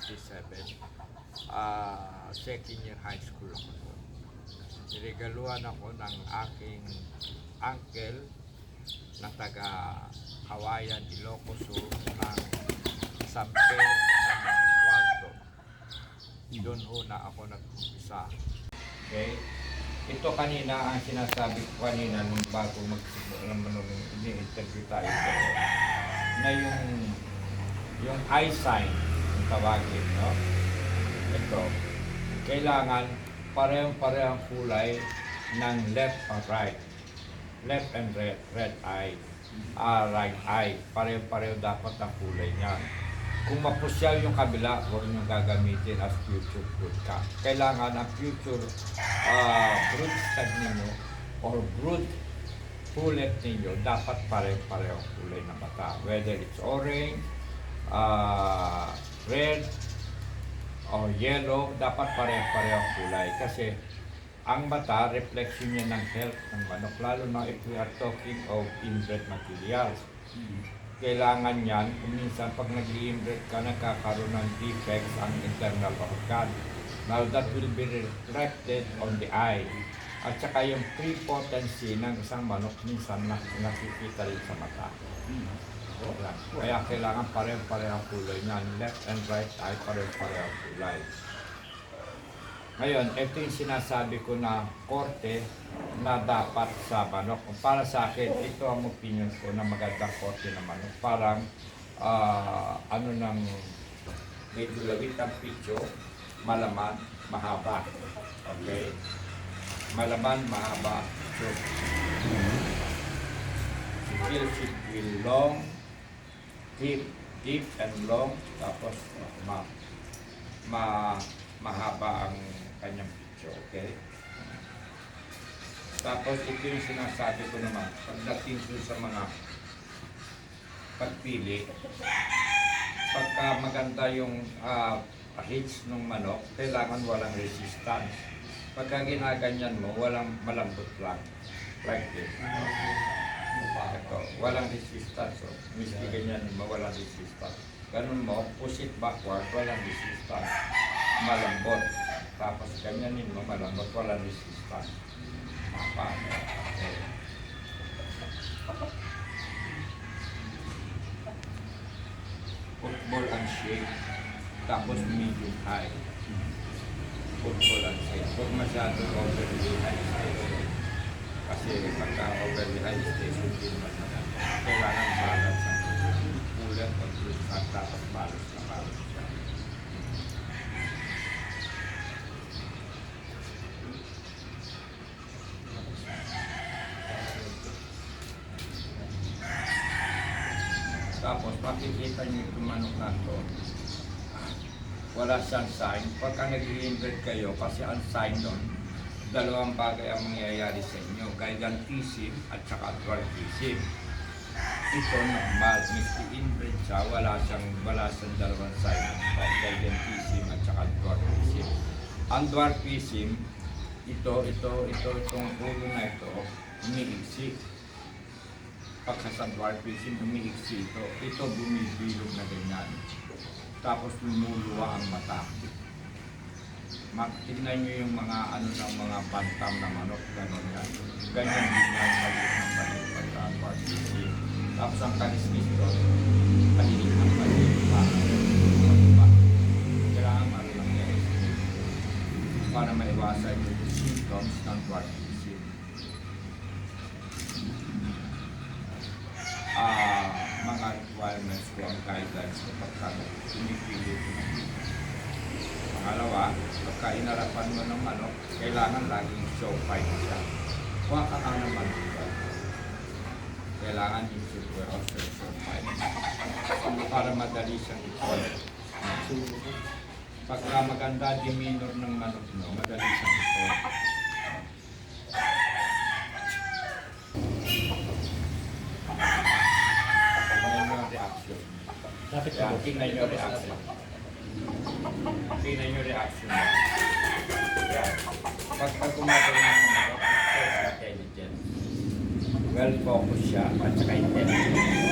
1967. Second year high school ako doon. Niregaluhan ako ng aking uncle na taga Kawayan, Ilocos Sur ng San Pedro ng Waldo. Doon ho na ako nag-umpisa. Okay? Ito kanina ang sinasabi ko kanina nung bago mag-interview tayo na yung eye sign yung tawagin, no? Ito, kailangan parehong-parehong kulay ng left or right. Left and red eye. Right eye. Pareho-pareho dapat ang kulay niyan. Kung mapusyal yung kabila, huwag nyo gagamitin as future fruit ka. Kailangan ang future brood stag ninyo or brood pullet ninyo dapat pareho-pareho kulay ng mata. Whether it's orange, red, or yellow, dapat pareho-pareho kulay. Kasi ang mata, reflection niya ng health ng manok. Lalo na if we are talking of inbred materials. Kailangan yan, kung minsan pag nag-i-inbred ka, nagkakaroon ng defects ang internal organ. Now that will be reflected on the eye. At saka yung prepotency ng isang manok minsan nakikita rin sa mata. Kaya kailangan pareho-pareho kulay niyan. Left and right eye, pareho-pareho kulay. Ngayon, ito yung sinasabi ko na korte na dapat sa manok. Para sa akin, ito ang opinion ko na magandang korte na manok. Parang, may dulawit ang pityo, malaman, mahaba. Okay? Malaman, mahaba. So, sikil will long, deep and long, tapos mahaba ang kanyang picture, okay? Tapos ito yung sinasabi ko naman, pagdating sa mga pagpili, pagka maganda yung hitch ng manok, kailangan walang resistance. Pagka ginaganyan mo, walang malambot lang, like this. Ito, walang resistance. So, miski ganyan mo, walang resistance. Ganun mo, push it backward, walang resistance. Malambot. Tapos ganyanin mo, malambot, walang resistance. Football and shake. Tapos medium high. Football and shake. Huwag masyado overly high station. Kasi pagka overly high station, kailangan balance ang ulat at tapos balance na balance siya. Tapos makikita niyo yung manok na ito, wala siyang sign. Pagka nag-i-inbred kayo, kasi ang sign nun, dalawang bagay ang mangyayari sa inyo, gigantism at saka dwarfism. Ito normal, miski inbred siya, wala siyang dalawang sign, gigantism at saka dwarfism. Ang dwarfism, itong ulo na ito, umiigsik. Pagka sa dwarfism, umiiksi ito. Ito bumibilog na ganyan. Tapos lumuluwa ang mata. Tignan nyo yung mga mga bantam na manok, gano'n yan. Ganyan din yan, maliit ng maliit pagka dwarfism. Tapos ang kaliskis doon, maliit ng maliit pa. Kailangan marunong yan para maiwasan yung symptoms ng dwarfism. Mga requirements ko ang guidelines ko pagka pinipili ko ng dito. Pangalawa, pagka inarapan mo ng manok, kailangan laging show fight siya. Huwag ka ka naman dito. Kailangan yung super also show fight. Para madali siyang ipon. Pagka maganda demeanor ng manok mo, madali siyang ipon. Tingnan nyo reaction. Tingnan nyo reaction. Pagka gumagawa ng manok, intelligence. Well-focused siya at saka intelligent.